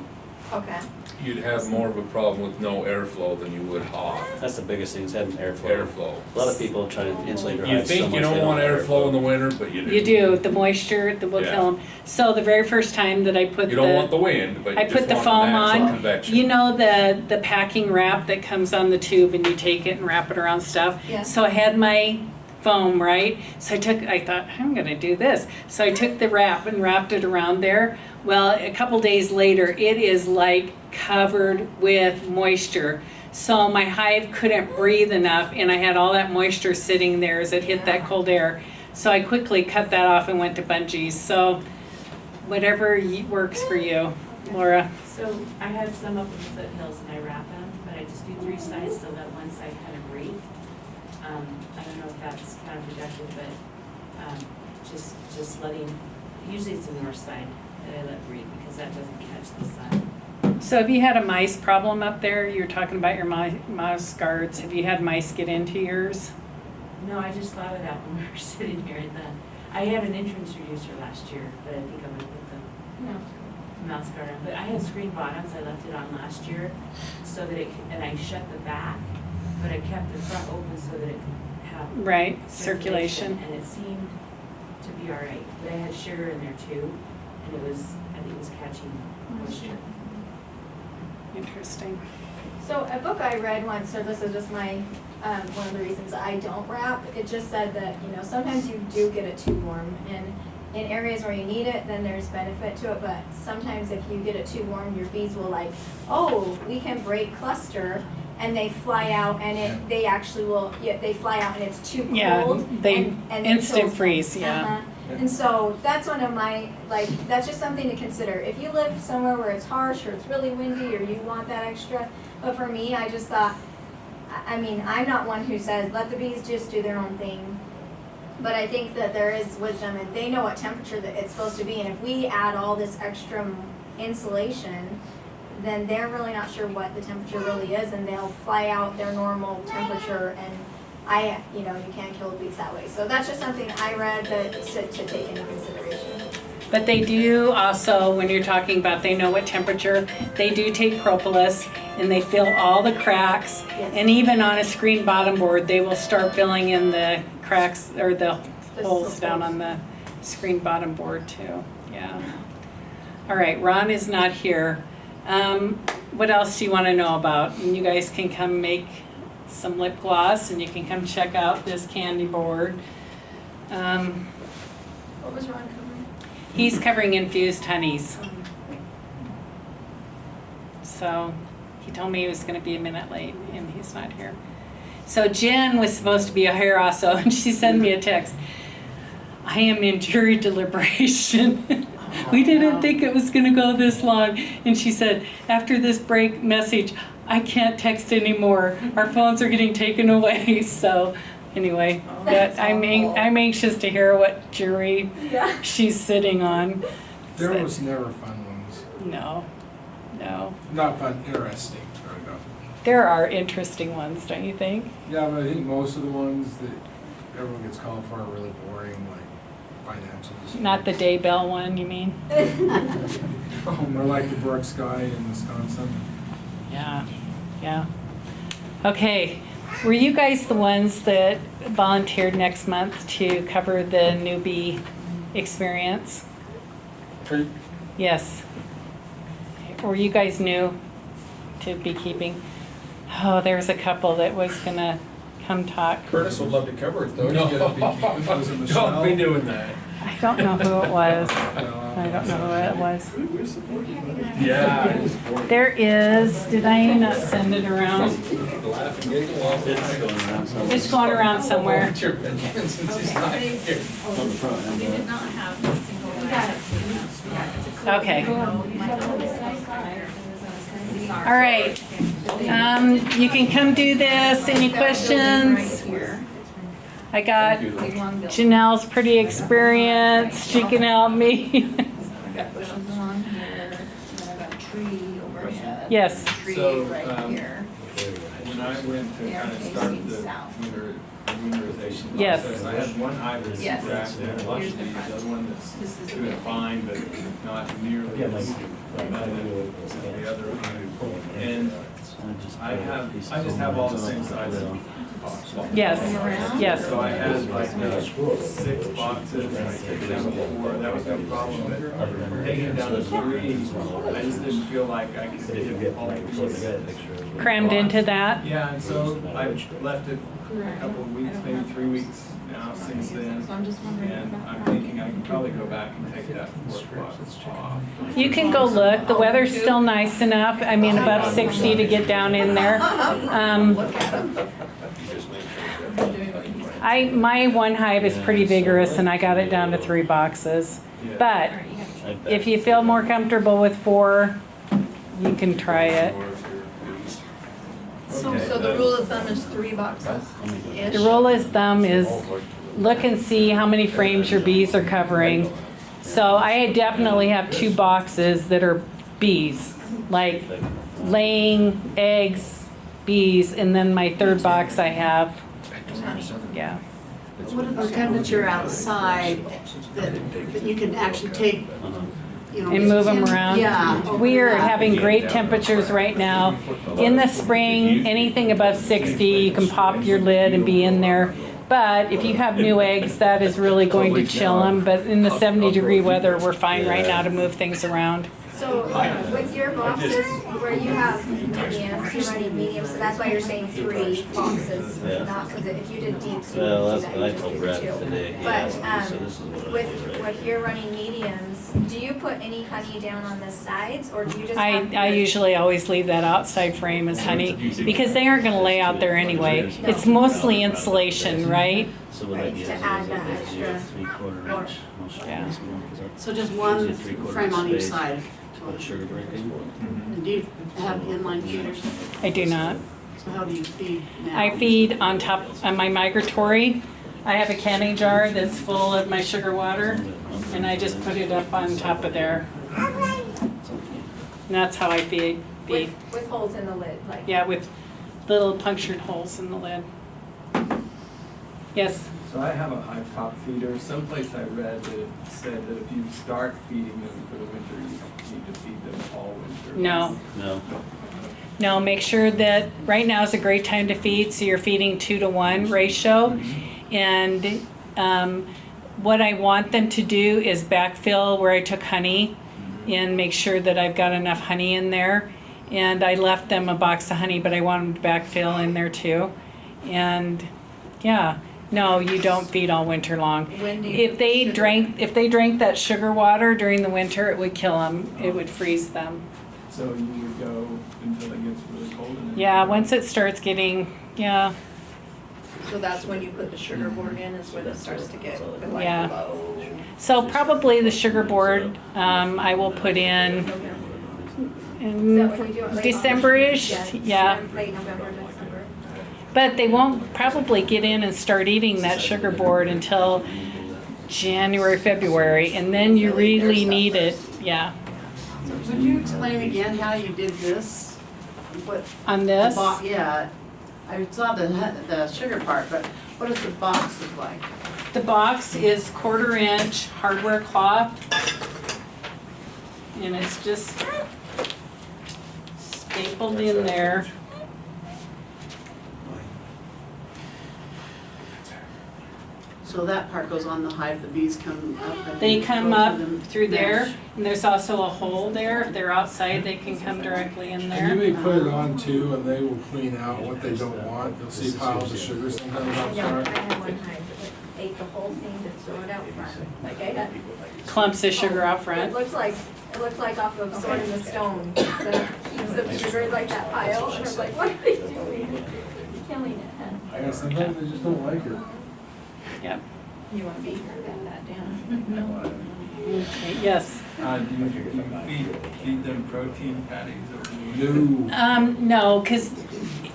Okay. You'd have more of a problem with no airflow than you would hot. That's the biggest thing, is having airflow. Airflow. A lot of people try to insulate their You hives so think much you they don't want have airflow in the winter, but you do. You do, the moisture that will Yeah. kill them. So the very first time that I put You don't want the wind, but I you put just the want foam the natural on. convection. You know the packing wrap that comes on the tube and you take it and wrap it around stuff? Yeah. So I had my foam, right? So I thought, I'm gonna do this. So I took the wrap and wrapped it around there. Well, a couple days later, it is like covered with moisture. So my hive couldn't breathe enough and I had all that moisture sitting there as it hit that cold air. So I quickly cut that off and went to bungees. So whatever works for you, Laura. So I have some up in the foothills and I wrap them, but I just do 3 sides so that one side kind of breathe. I don't know if that's counterproductive, but just letting, usually it's the north side that I let breathe because that doesn't catch the sun. So have you had a mice problem up there? You were talking about your mouse guards. Have you had mice get into yours? No, I just thought of that when we were sitting here at the, I had an entrance reducer last year, but I think I'm gonna put the mouse guard on. But I had screen bottoms, I left it on last year so that it could, and I shut the back, but I kept the front open so that it could have Right, circulation. and it seemed to be all right. But I had sugar in there too, and it was, I think it was catching moisture. Interesting. So a book I read once, so this is just my, one of the reasons I don't wrap, it just said that, you know, sometimes you do get it too warm, and in areas where you need it, then there's benefit to it, but sometimes if you get it too warm, your bees will like, oh, we can break cluster, and they fly out, and they actually will, they fly out and it's too cold. Yeah, they and instant kills them. freeze, yeah. Uh-huh. And so that's one of my, like, that's just something to consider. If you live somewhere where it's harsh or it's really windy or you want that extra, but for me, I just thought, I mean, I'm not one who says, let the bees just do their own thing. But I think that there is wisdom and they know what temperature that it's supposed to be. And if we add all this extra insulation, then they're really not sure what the temperature really is and they'll fly out their normal temperature and you can't kill the bees that way. So that's just something I read that to take into consideration. But they do also, when you're talking about they know what temperature, they do take propolis and they fill all the cracks. Yes. And even on a screen bottom board, they will start filling in the cracks or the holes down on the screen bottom board too. Yeah. All right, Ron is not here. What else do you want to know about? And you guys can come make some lip gloss and you can come check out this candy board. What was Ron covering? He's covering infused honeys. So he told me he was going to be a minute late and he's not here. So Jen was supposed to be here also and she sent me a text. I am in jury deliberation. We didn't think it was going to go this long. And she said, after this break message, I can't text anymore. Our phones are getting taken away. So anyway, but I'm anxious to hear what jury she's sitting on. There was never fun ones. No. Not fun, interesting. There we go. There are interesting ones, don't you think? Yeah, but I think most of the ones that everyone gets called for are really boring, like financial disputes. Not the Daybell one, you mean? More like the Brooks guy in Wisconsin. Yeah. Okay, were you guys the ones that volunteered next month to cover the newbie experience? Yes. Were you guys new to beekeeping? Oh, there's a couple that was gonna come talk. Curtis would love to cover it though. No. You gotta be- Was it Michelle? Don't be doing that. I don't know who it was. I don't know who it was. Yeah. There is, did I not send it around? Laugh and giggle off. It's going around somewhere. It's going around somewhere. It's your opinion since he's not here. On the front. We did not have a single. Okay. All right. You can come do this. Any questions? I got Janelle's pretty experienced. She can help me. I've got bushes along here, and then I've got a tree overhead. Yes. Tree So, right here. When I went to They are kind of start facing the south. winter, winterization Yes. process. I have one hive that's Yes. super active, and lots of bees, the other one that's doing fine, but not nearly as abundant as the other hive. And I just have all the same size boxes. Yes, yes. So I had like 6 boxes, and I took it down to 4, that was no problem, but taking it down to 3, I just didn't feel like I could get all the bees. Crammed into that? Yeah, and so I've left it a couple of weeks, maybe 3 weeks now since then. So I'm just wondering. And I'm thinking I can probably go back and take that 4 box off. You can go look. The weather's still nice enough. I mean, above 60 to get down in there. Look at them. My one hive is pretty vigorous and I got it down to 3 boxes. But if you feel more comfortable with 4, you can try it. So the rule of thumb is 3 boxes-ish? The rule of thumb is look and see how many frames your bees are covering. So I definitely have 2 boxes that are bees, like laying eggs, bees, and then my 3rd box I have, yeah. What is the temperature outside that you can actually take, you know? And move them around. Yeah. We are having great temperatures right now. In the spring, anything above 60, you can pop your lid and be in there. But if you have new eggs, that is really going to chill them. But in the 70-degree weather, we're fine right now to move things around. So with your boxes where you have mediums, you're running mediums, so that's why you're saying 3 boxes, not because if you did deeps, you Well, would do that's that, what I you just told did Brad 2. today. But So this is what I with you're running mediums, do you put any honey down on the sides, or do you just I have usually always leave that outside frame as honey because they aren't going to lay out there anyway. It's mostly insulation, right? So what I Right, do is to add that extra 3/4 inch. I'll show you Yeah. this one, 'cause So just Usually one 3/4 frame on each space. side. Put sugar breaking. Do you have inline feeders? I do not. So how do you feed now? I feed on top of my migratory. I have a canning jar that's full of my sugar water, and I just put it up on top of there. And that's how I feed. with holes in the lid, like? Yeah, with little punctured holes in the lid. Yes. So I have a hive top feeder. Someplace I read that it said that if you start feeding them for the winter, you need to feed them all winter. No. No. No, make sure that right now is a great time to feed, so you're feeding 2-to-1 ratio. And what I want them to do is backfill where I took honey and make sure that I've got enough honey in there. And I left them a box of honey, but I want them to backfill in there too. And yeah, no, you don't feed all winter long. When do you If they drank that sugar water during the winter, it would kill them. It would freeze them. So you would go until it gets really cold and then. Yeah, once it starts getting, yeah, So that's when you put the sugar board in, is when it starts to get like Yeah. low. so probably the sugar board, I will put in Is that when you do it late December-ish, yeah. Late November, December. But they won't probably get in and start eating that sugar board until January, February, and then you really need it, yeah. Would you explain again how you did this? What? On this, Yeah, I saw the sugar part, but what does the box look like? the box is 1/4-inch hardware cloth. And it's just stapled in there. So that part goes on the hive, the bees come up and. They come go up the through there, mesh. and there's also a hole there. If they're outside, they can come directly in And you there. may put it on too, and they will clean out what they don't want. You'll see piles of sugar sometimes I outside. had one hive that ate the whole thing to throw it out front. Like I had, Clumps of sugar out it front. looks like off of Sword in the Stone, the heaps of sugar like that pile, and I was like, what are they doing? Killing it, huh? Yeah, sometimes they just don't like it. Yep. You want to be here, bend that down. Okay, yes. Do you feed them protein patties or? No. No, because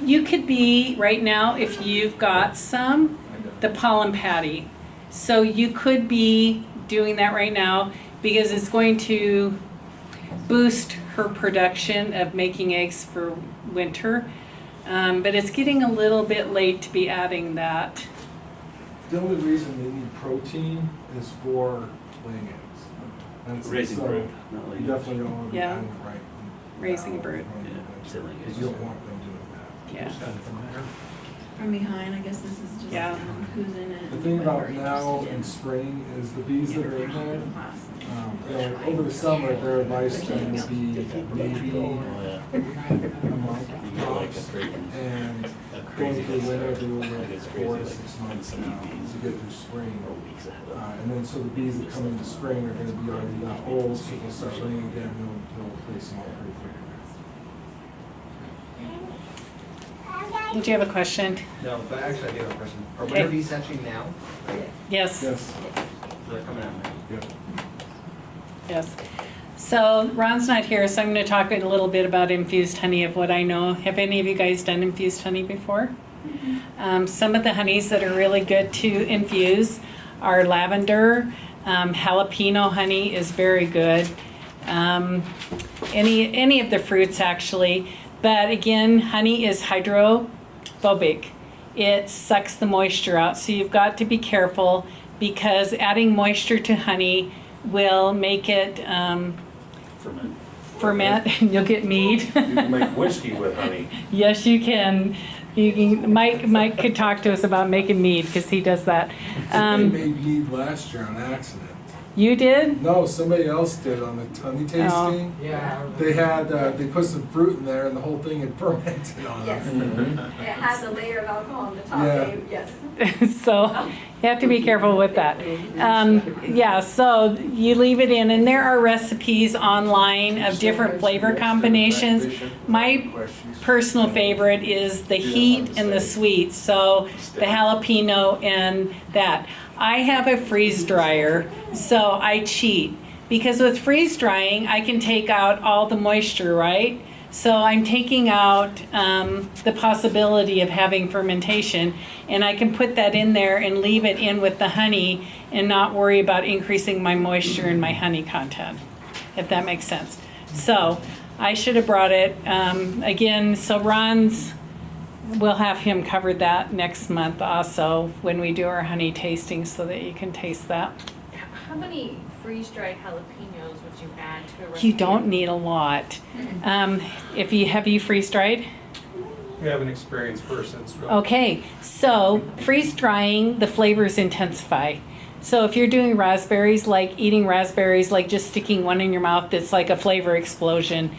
you could be, right now, if you've got some, the pollen patty. So you could be doing that right now because it's going to boost her production of making eggs for winter. But it's getting a little bit late to be adding that. The only reason they need protein is for laying eggs. And Raising so brood, not You laying. definitely don't want to be Yeah. adding it right. Raising now, brood. Because you don't want them doing that. Yeah. From behind, I guess this is just Yeah. who's in it. The thing what about they're now interested in spring is the bees that are in there, Class. like over the summer, their lifespan will be maybe Oh, yeah. a month You get like a tops. freaking, And a going crazy. through winter, they will I think like it's 4 to crazy, 6 like, months some now bees to get through spring. are weeks ahead of. And then, so the bees that come into spring are gonna be already that old, so they'll start laying again, they'll place them all pretty quick. Did you have a question? No, but actually I do have a question. Are Okay. winter bees hatching now? Yes. Yes, They're coming out now. yep. Yes. So Ron's not here, so I'm going to talk a little bit about infused honey of what I know. Have any of you guys done infused honey before? Some of the honeys that are really good to infuse are lavender. Jalapeno honey is very good. Any of the fruits actually. But again, honey is hydrophobic. It sucks the moisture out. So you've got to be careful because adding moisture to honey will make it Ferment. ferment and you'll get mead. You can make whiskey with honey. Yes, you can. You can. Mike could talk to us about making mead because he does that. They made mead last year on accident. You did? No, somebody else did on the honey tasting. Yeah. They had, they put some fruit in there and the whole thing had fermented on it. Yes. It has a layer of alcohol on the top, Yeah. yes. So you have to be careful with that. Yeah, so you leave it in, and there are recipes online of different flavor combinations. My personal favorite is the heat and the sweet, so the jalapeno and that. I have a freeze dryer, so I cheat. Because with freeze drying, I can take out all the moisture, right? So I'm taking out the possibility of having fermentation, and I can put that in there and leave it in with the honey and not worry about increasing my moisture and my honey content, if that makes sense. So I should have brought it. Again, so we'll have him cover that next month also when we do our honey tasting so that you can taste that. How many freeze-dried jalapenos would you add to a recipe? You don't need a lot. Have you freeze dried? We have an experienced person, it's really. Okay, so freeze drying, the flavors intensify. So if you're doing raspberries, like eating raspberries, like just sticking one in your mouth, it's like a flavor explosion.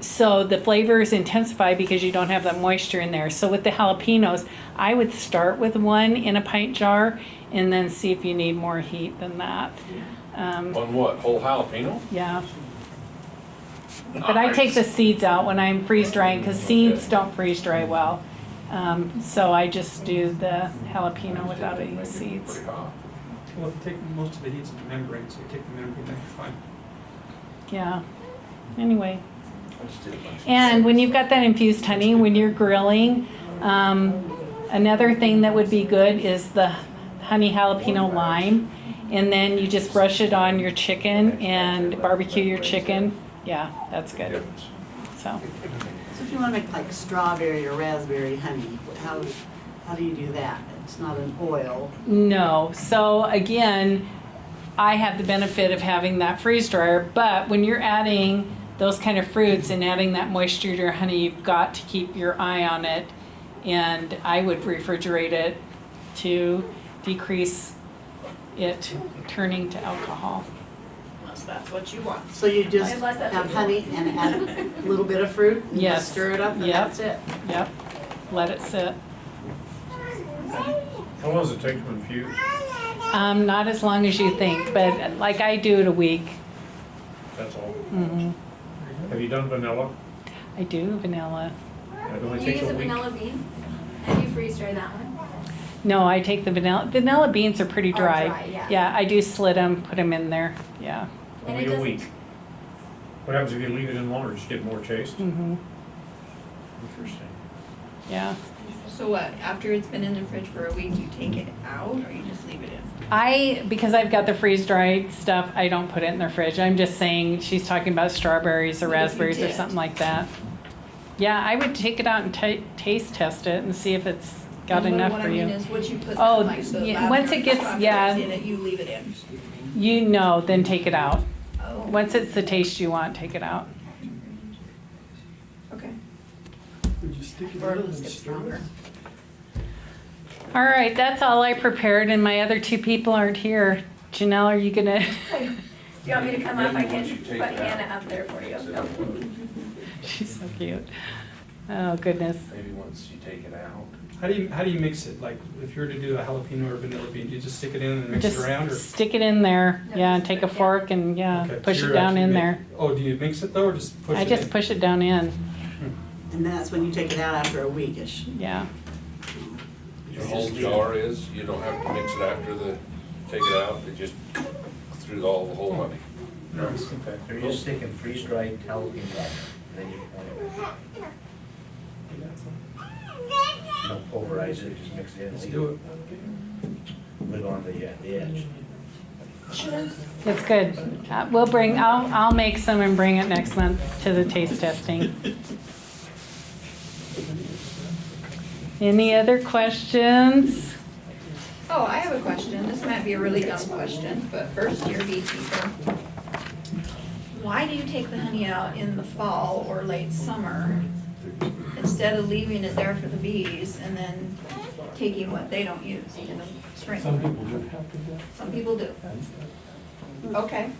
So the flavors intensify because you don't have that moisture in there. So with the jalapenos, I would start with one in a pint jar and then see if you need more heat than that. On what, whole jalapeno? Yeah. But I take the seeds out when I'm freeze drying because seeds don't freeze dry well. So I just do the jalapeno without any seeds. Pretty hot. Well, take most of the heat's in the membrane, so you take the membrane, that's fine. Yeah. Anyway. And when you've got that infused honey, when you're grilling, another thing that would be good is the honey jalapeno lime. And then you just brush it on your chicken and barbecue your chicken. Yeah, that's good. So, So if you want to make like strawberry or raspberry honey, how do you do that? It's not an oil. no. So again, I have the benefit of having that freeze dryer, but when you're adding those kind of fruits and adding that moisture to your honey, you've got to keep your eye on it. And I would refrigerate it to decrease it turning to alcohol. Unless that's what you want. So you just Unless that's have what honey and add a little bit of fruit? And Yes. just stir it up and Yep. that's it? Yep, let it sit. How long does it take to infuse? Not as long as you think, but like I do it a week. That's all. hmm Have you done vanilla? I do vanilla. It only Do you takes use a a week. vanilla bean? And you freeze dry that one? No, I take the vanilla. Vanilla beans are pretty Are dry. dry, yeah. I do slit them, put them in there. Yeah. And Only it a doesn't- week. What happens if you leave it in longer? Just get more taste? hmm Interesting. Yeah. So what, after it's been in the fridge for a week, you take it out or you just leave it in? Because I've got the freeze dried stuff, I don't put it in the fridge. I'm just saying she's talking about strawberries or But if you raspberries or did. something like that. Yeah, I would take it out and taste test it and see if it's got And enough what for I mean you. is, what you put, Oh, like, the yeah, once it gets- lavender yeah. strawberries in it, you leave it in. You know, then take it out. Oh, Once it's the taste you want, take it out. okay. Would you stick it Or in it'll and just get stir it? stronger. All right, that's all I prepared, and my other two people aren't here. Janelle, are you gonna? Do you want me to come up? I Maybe can once you put take it out. Hannah up there for you. She's so cute. Oh, goodness. Maybe once you take it out. How do you mix it? Like, if you were to do a jalapeno or vanilla bean, do you just stick it in and mix Just it around, or? stick it in there, No, yeah, and just take a put it down. fork and, yeah, Okay, so push it you're down actually in make- there. Oh, do you mix it though, or just push it I in? just push it down in, And that's when you take it out after a weekish. yeah. Your whole jar is, you don't have to mix it after take it out, it just through all the whole honey. Nice, okay. They're just sticking freeze-dried jalapeno, and then you don't pulverize it, just mix it in. Let's do it. Live on the edge. It's good. I'll make some and bring it next month to the taste testing. Any other questions? Oh, I have a question. This might be a really dumb question, but first year beekeeper. Why do you take the honey out in the fall or late summer instead of leaving it there for the bees and then taking what they don't use in the spring? Some people do. Some people do. Okay,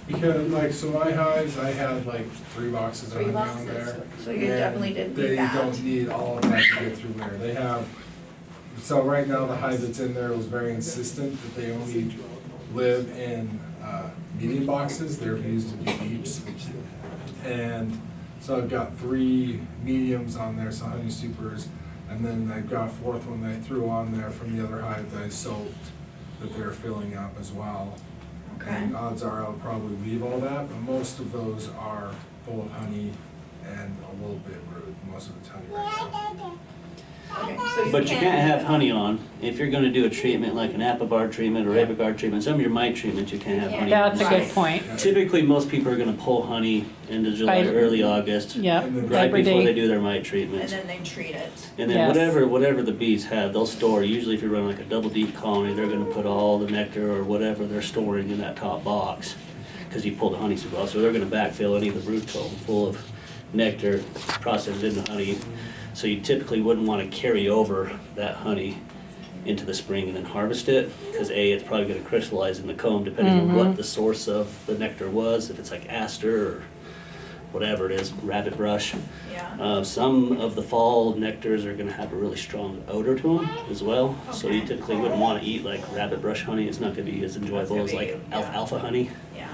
Because, like, so my hives, I had like 3 boxes of 3 honey on boxes. there. So you definitely didn't need They that. don't need all of that to get through winter. They have, so right now the hive that's in there was very insistent that they only live in medium boxes. They're used to be deeps. And so I've got 3 mediums on there, so honey supers. And then I've got a 4th one that I threw on there from the other hive that I soaked that they're filling up as well. okay. And odds are I'll probably leave all that, but most of those are full of honey and a little bit brood. Most of it's honey right now. Okay, so But you can't have honey on. If you're gonna do a treatment like an Apivard treatment or Avigard treatment, some of your mite treatments, you can't have honey on. That's a good point. Typically, most people are gonna pull honey into July, By- early August, Yep, right Labor before they Day. do their mite And treatments. then they treat it. And then Yes. whatever the bees have, they'll store, usually if you're running like a double deep colony, they're gonna put all the nectar or whatever they're storing in that top box. Cause you pull the honey super well, so they're gonna backfill any of the brood comb full of nectar, processed into honey. So you typically wouldn't wanna carry over that honey into the spring and then harvest it, cause it's probably gonna crystallize in the comb depending on what the source of the nectar was, if it's like aster or whatever it is, rabbit brush. Yeah. Some of the fall nectars are gonna have a really strong odor to them as well, so you Okay. typically wouldn't wanna eat like rabbit brush honey, it's not gonna be as enjoyable gonna as like be- yeah. alfalfa honey. Yeah.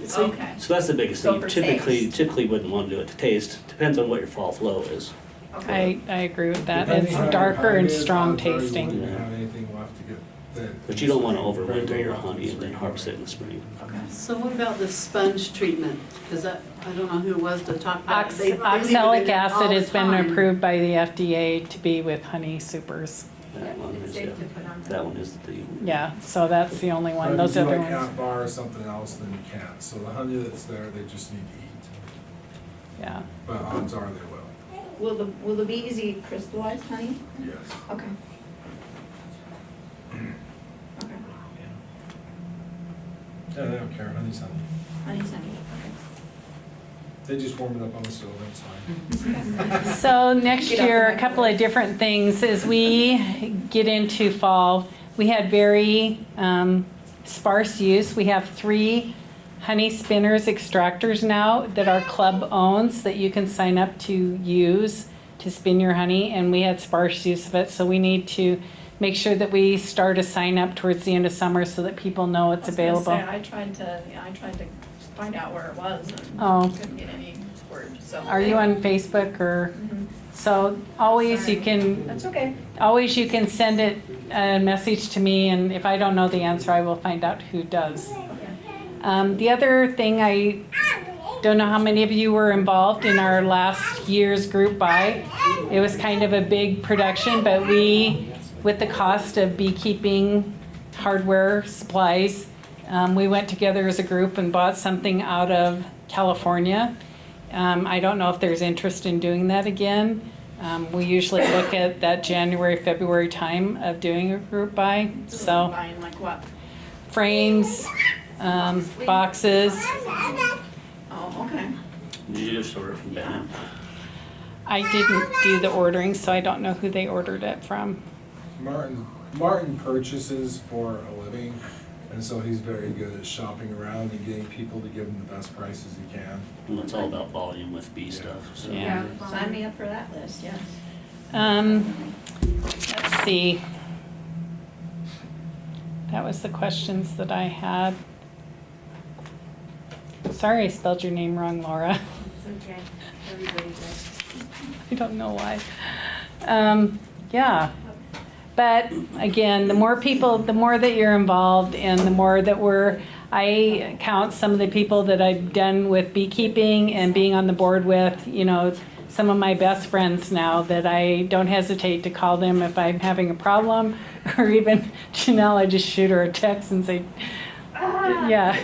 So Okay. So that's the biggest So thing, for you taste. typically wouldn't wanna do it to taste, depends on what your fall flow is. Okay. I agree with that. Depending It's on your darker hive and is, strong odds are you won't tasting. even have anything left to get that. But you don't wanna Very overwinter little your left in honey and then spring. harvest it in the spring. Okay. So what about the sponge treatment? Because I don't know who it was to talk about. it. They leave it Oxalic in all acid the has been time. approved by the FDA to be with honey supers. That one It's is, safe yeah, to put on. that one is the, Yeah, so that's the only But one. if Those you do other like ones, Ant Bar or something else, then you can't. So the honey that's there, they just need to eat. yeah. But odds are they will. Will the bees eat crystallized honey? Yes. Okay. Okay. Yeah, they don't care. Honey's honey. Honey's honey, They just warm it up on the stove. That's fine. So next Get out the year, a microwave. couple of different things as we get into fall. We had very sparse use. We have 3 honey spinners extractors now that our club owns that you can sign up to use to spin your honey, and we had sparse use of it, so we need to make sure that we start a sign up towards the end of summer so that people know it's available. I tried to find out where it was Oh. and couldn't get any word, so. Are you on Facebook or? Mhm. So always you can That's okay. Always you can send it a message to me, and if I don't know the answer, I will find out who does. The other thing, I don't know how many of you were involved in our last year's group buy. It was kind of a big production, but we, with the cost of beekeeping hardware supplies, we went together as a group and bought something out of California. I don't know if there's interest in doing that again. We usually look at that January, February time of doing a group buy, so Buying like what? frames, boxes. Oh, okay. You just order from Ben. I didn't do the ordering, so I don't know who they ordered it from. Martin purchases for a living, and so he's very good at shopping around and getting people to give him the best prices he can. Well, it's all about volume with B stuff, so. Yeah. Sign me up for that list, yes. Let's see. That was the questions that I had. Sorry I spelled your name wrong, Laura. It's okay, everybody does. I don't know why. Yeah. But again, the more people, the more that you're involved and the more that I count some of the people that I've done with beekeeping and being on the board with, you know, some of my best friends now that I don't hesitate to call them if I'm having a problem, or even Janelle, I just shoot her a text and say, yeah.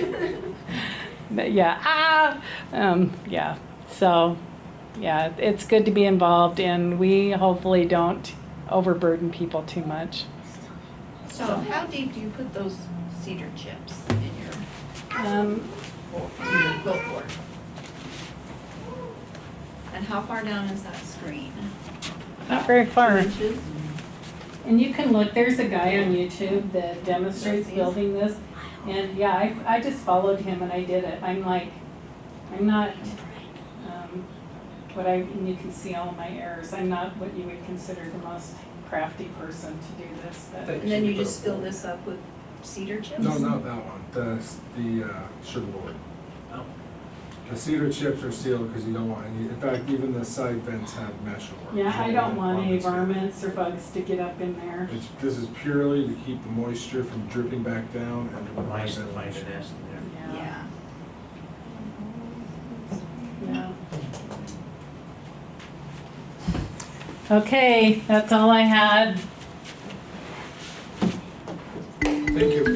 Yeah, yeah. So, yeah, it's good to be involved, and we hopefully don't overburden people too much. So how deep do you put those cedar chips in your quilt board? And how far down is that screen? Not very far. 2 inches? And you can look, there's a guy on YouTube that demonstrates building this, and yeah, I just followed him and I did it. I'm not, and you can see all of my errors. I'm not what you would consider the most crafty person to do this, but. And then you just fill this up with cedar chips? No, not that one, the sugar board. Oh. The cedar chips are sealed because you don't want any, in fact, even the side vents have mesh over. Yeah, I don't want any varmints or bugs to get up in there. This is purely to keep the moisture from dripping back down and to provide Mice that find a ventilation. nest in there. Yeah. Yeah. Okay, that's all I had. Thank you.